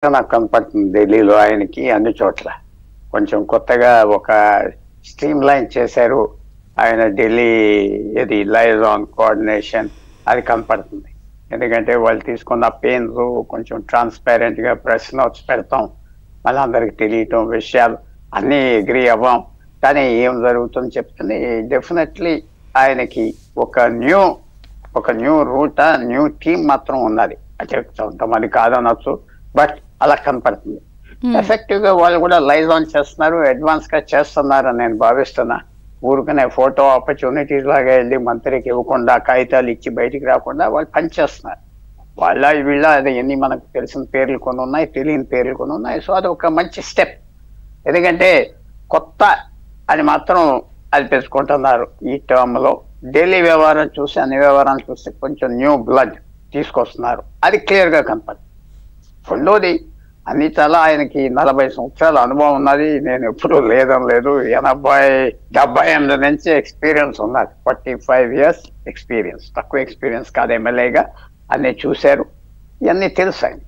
నాకు కనపడుతుంది ఢిల్లీలో ఆయనకి అన్ని చోట్ల కొంచెం కొత్తగా ఒక స్ట్రీమ్ లైన్ చేశారు. ఆయన ఢిల్లీ ఇది లైజాన్ కోఆర్డినేషన్ అది కనపడుతుంది. ఎందుకంటే వాళ్ళు తీసుకున్న పెయిన్స్ కొంచెం ట్రాన్స్పరెంట్ గా ప్రెస్ నోట్స్ పెడతాం, మళ్ళీ అందరికి తెలియటం విషయాలు అన్నీ ఎగ్రీ అవ్వం. కానీ ఏం జరుగుతుందని చెప్తుంది డెఫినెట్లీ ఆయనకి ఒక న్యూ రూట్ న్యూ టీమ్ మాత్రం ఉన్నది. అంటే కొంతమంది కాదనొచ్చు, బట్ అలా కనపడుతుంది. ఎఫెక్టివ్ గా వాళ్ళు కూడా లైవ్ ఆన్ చేస్తున్నారు, అడ్వాన్స్ గా చేస్తున్నారని నేను భావిస్తున్నా. ఊరికనే ఫోటో ఆపర్చునిటీస్ లాగా వెళ్ళి మంత్రికి ఇవ్వకుండా కాగితాలు ఇచ్చి బయటికి రాకుండా వాళ్ళు పనిచేస్తున్నారు. వీళ్ళ అది ఎన్ని మనకు తెలిసిన పేర్లు కొన్ని ఉన్నాయి, తెలియని పేర్లు కొన్ని ఉన్నాయి. సో అది ఒక మంచి స్టెప్. ఎందుకంటే కొత్త అని మాత్రం అది పెంచుకుంటున్నారు ఈ టర్మ్ లో. ఢిల్లీ వ్యవహారం చూసి అన్ని వ్యవహారాలు చూస్తే కొంచెం న్యూ బ్లడ్ తీసుకొస్తున్నారు, అది క్లియర్ గా కనపడుతుంది. రెండోది అన్ని చాలా ఆయనకి 40 సంవత్సరాల అనుభవం ఉన్నది. నేను ఎప్పుడు లేదని లేదు, 80-78 నుంచి ఎక్స్పీరియన్స్ ఉన్నది. 45 years ఎక్స్పీరియన్స్, తక్కువ ఎక్స్పీరియన్స్ కాదు. ఎమ్మెల్యేగా అన్ని చూశారు, ఇవన్నీ తెలుసు ఆయన.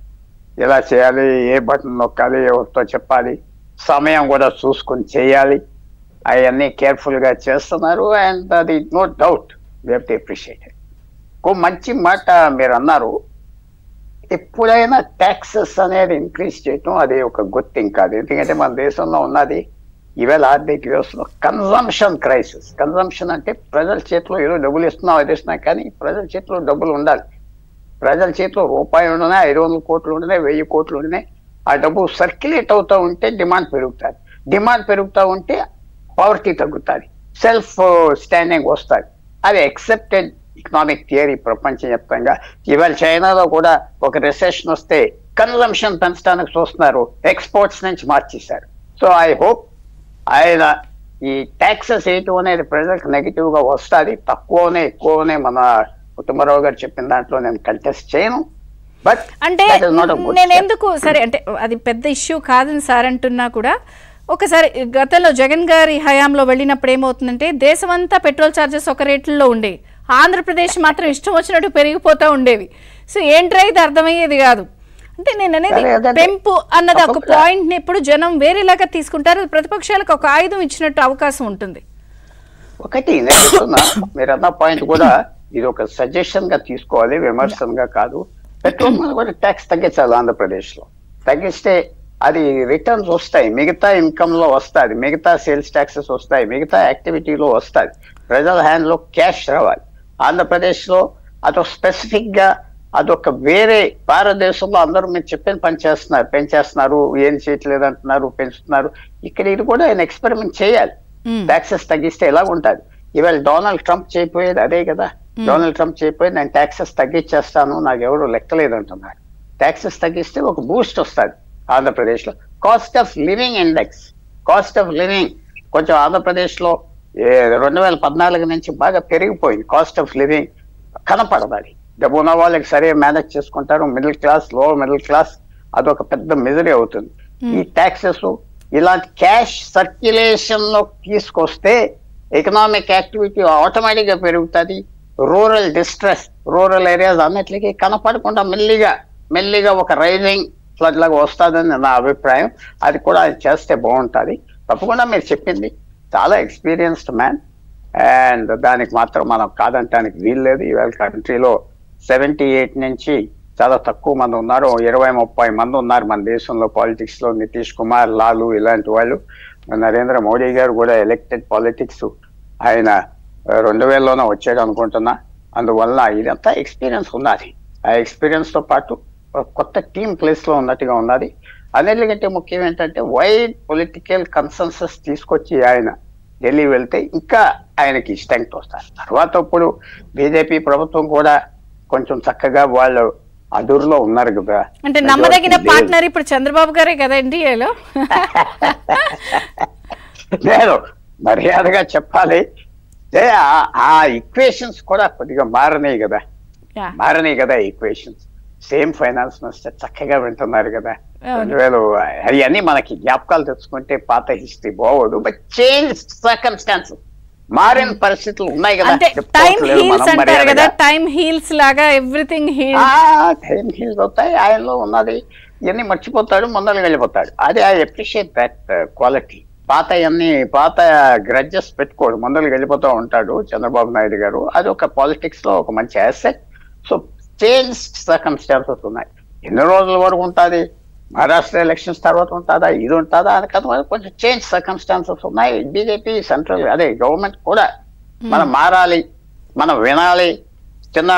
ఎలా చేయాలి, ఏ బటన్ నొక్కాలి, ఎవరితో చెప్పాలి, సమయం కూడా చూసుకొని చేయాలి, అవన్నీ కేర్ఫుల్ గా చేస్తున్నారు. అండ్ అది no doubt we have to appreciate. ఇంకో మంచి మాట మీరు అన్నారు, ఎప్పుడైనా ట్యాక్సెస్ అనేది ఇంక్రీజ్ చేయటం అది ఒక గుడ్ థింగ్ కాదు. ఎందుకంటే మన దేశంలో ఉన్నది ఈవేళ ఆర్థిక వ్యవస్థలో కన్జంప్షన్ క్రైసిస్. కన్జంప్షన్ అంటే ప్రజల చేతిలో ఏదో డబ్బులు ఇస్తున్నాం అది ఇస్తున్నాం, కానీ ప్రజల చేతిలో డబ్బులు ఉండాలి. ప్రజల చేతిలో రూపాయి ఉండనే, 500 కోట్లు ఉండనే, 1000 కోట్లు ఉండనే, ఆ డబ్బు సర్క్యులేట్ అవుతూ ఉంటే డిమాండ్ పెరుగుతుంది. డిమాండ్ పెరుగుతూ ఉంటే పవర్టీ తగ్గుతుంది, సెల్ఫ్ స్టాండింగ్ వస్తుంది. అది యాక్సెప్టెడ్ ఎకనామిక్ థియరీ ప్రపంచవ్యాప్తంగా. ఇవాళ చైనాలో కూడా ఒక రిసెషన్ వస్తే కన్జంప్షన్ పెంచడానికి చూస్తున్నారు, ఎక్స్పోర్ట్స్ నుంచి మార్చేశారు. సో ఐ హోప్ ఆయన ఈ ట్యాక్సెస్ వేయటం అనేది ప్రజలకు నెగిటివ్ గా వస్తుంది. తక్కువనే ఎక్కువనే మన కుటుంబరావు గారు చెప్పిన దాంట్లో నేను కంటెస్ట్ చేయను. బట్ అంటే నేను ఎందుకు సరే అంటే అది పెద్ద ఇష్యూ కాదని సార్ అంటున్నా కూడా, ఒకసారి గతంలో జగన్ గారి హయాంలో వెళ్ళినప్పుడు ఏమవుతుందంటే దేశమంతా పెట్రోల్ ఛార్జెస్ ఒక రేట్లలో ఉండేవి, ఆంధ్రప్రదేశ్ మాత్రం ఇష్టం వచ్చినట్టు పెరిగిపోతూ ఉండేవి. సో ఏంట్రా ఇది అర్థమయ్యేది కాదు. అంటే నేను అనేది పెంపు అన్నది ఒక పాయింట్ ని ఇప్పుడు జనం వేరేలాగా తీసుకుంటారు, ప్రతిపక్షాలకు ఒక ఆయుధం ఇచ్చినట్టు అవకాశం ఉంటుంది. ఒకటి మీరన్న పాయింట్ కూడా ఇది ఒక సజెషన్ గా తీసుకోవాలి, విమర్శనగా కాదు. పెట్రోల్ మీద కూడా ట్యాక్స్ తగ్గించాలి. ఆంధ్రప్రదేశ్ లో తగ్గిస్తే అది రిటర్న్స్ వస్తాయి, మిగతా ఇన్కమ్ లో వస్తుంది, మిగతా సేల్స్ ట్యాక్సెస్ వస్తాయి, మిగతా యాక్టివిటీలో వస్తుంది. ప్రజల హ్యాండ్ లో క్యాష్ రావాలి. ఆంధ్రప్రదేశ్ లో అదొక స్పెసిఫిక్ గా అదొక వేరే, భారతదేశంలో అందరూ మీరు చెప్పిన పని చేస్తున్నారు, పెంచేస్తున్నారు, ఏం చేయట్లేదు అంటున్నారు, పెంచుతున్నారు. ఇక్కడ ఇది కూడా ఆయన ఎక్స్పెరిమెంట్ చేయాలి. ట్యాక్సెస్ తగ్గిస్తే ఎలా ఉంటుంది. ఇవాళ డొనాల్డ్ ట్రంప్ చేయపోయేది అదే కదా. డొనాల్డ్ ట్రంప్ చేయపోయేది నేను ట్యాక్సెస్ తగ్గించేస్తాను, నాకు ఎవరు లెక్కలేదు అంటున్నారు. ట్యాక్సెస్ తగ్గిస్తే ఒక బూస్ట్ వస్తుంది ఆంధ్రప్రదేశ్ లో. Cost of living index, cost of living కొంచెం ఆంధ్రప్రదేశ్ లో 2014 నుంచి బాగా పెరిగిపోయింది. కాస్ట్ ఆఫ్ లివింగ్ కనపడదు. అది డబ్బు ఉన్న వాళ్ళకి సరే మేనేజ్ చేసుకుంటారు, middle class, lower middle class అదొక పెద్ద మిజరీ అవుతుంది. ఈ ట్యాక్సెస్ ఇలాంటి క్యాష్ సర్క్యులేషన్ లో తీసుకొస్తే ఎకనామిక్ యాక్టివిటీ ఆటోమేటిక్ గా పెరుగుతుంది. రూరల్ డిస్ట్రెస్, రూరల్ ఏరియాస్ అన్నిటికీ కనపడకుండా మెల్లిగా ఒక రైజింగ్ ఫ్లడ్ లాగా వస్తుందని నా అభిప్రాయం. అది కూడా అది చేస్తే బాగుంటుంది. తప్పకుండా మీరు చెప్పింది చాలా ఎక్స్పీరియన్స్డ్ మ్యాన్, అండ్ దానికి మాత్రం మనం కాదంటానికి వీల్లేదు. ఇవాళ కంట్రీలో 78 నుంచి చాలా తక్కువ మంది ఉన్నారు, 20-30 మంది ఉన్నారు మన దేశంలో పాలిటిక్స్ లో. నితీష్ కుమార్, లాలు ఇలాంటి వాళ్ళు. నరేంద్ర మోడీ గారు కూడా ఎలక్టెడ్ పాలిటిక్స్, ఆయన 2000లోనే వచ్చాడు అనుకుంటున్నా. అందువల్ల ఇదంతా ఎక్స్పీరియన్స్ ఉన్నది. ఆ ఎక్స్పీరియన్స్ తో పాటు కొత్త టీమ్ ప్లేస్ లో ఉన్నట్టుగా ఉన్నది. అన్నిటికంటే ముఖ్యం ఏంటంటే వైడ్ పొలిటికల్ కన్సెన్సస్ తీసుకొచ్చి ఆయన ఢిల్లీ వెళ్తే ఇంకా ఆయనకి స్ట్రెంగ్త్ వస్తారు. తర్వాత ఇప్పుడు బీజేపీ ప్రభుత్వం కూడా కొంచెం చక్కగా వాళ్ళు అదురులో ఉన్నారు కదా. అంటే నమ్మదగిన పార్ట్నర్ ఇప్పుడు చంద్రబాబు గారే కదా ఎన్డీఏలో. నేను మర్యాదగా చెప్పాలి, ఆ ఈక్వేషన్స్ కూడా కొద్దిగా మారనాయి కదా ఈక్వేషన్స్. సేమ్ ఫైనాన్స్ మినిస్టర్ చక్కగా వింటున్నారు కదా. 2000 అవన్నీ మనకి జ్ఞాపకాలు తెచ్చుకుంటే పాత హిస్టరీ బాగోదు. బట్ చేంజ్ సర్కమ్స్టాన్సెస్, మారిన పరిస్థితులు ఉన్నాయి కదా. టైం హీల్స్ లాగా ఎవ్రీథింగ్ హీల్స్ అవుతాయి. ఆయనలో ఉన్నది ఇవన్నీ మర్చిపోతాడు, ముందరకు వెళ్ళిపోతాడు. అది ఐ అప్రిషియేట్ దట్ క్వాలిటీ. పాత గ్రడ్జెస్ పెట్టుకోడు, ముందరకు వెళ్ళిపోతూ ఉంటాడు చంద్రబాబు నాయుడు గారు. అది ఒక పాలిటిక్స్ లో ఒక మంచి యాసెట్. సో చేంజ్ సర్కమ్స్టాన్సెస్ ఉన్నాయి. ఎన్ని రోజుల వరకు ఉంటుంది, మహారాష్ట్ర ఎలక్షన్స్ తర్వాత ఉంటుందా, ఇది ఉంటుందా అని కదా, కొంచెం చేంజ్ సర్కమ్స్టాన్సెస్ ఉన్నాయి. బీజేపీ సెంట్రల్ అదే గవర్నమెంట్ కూడా మనం మారాలి, మనం వినాలి. చిన్న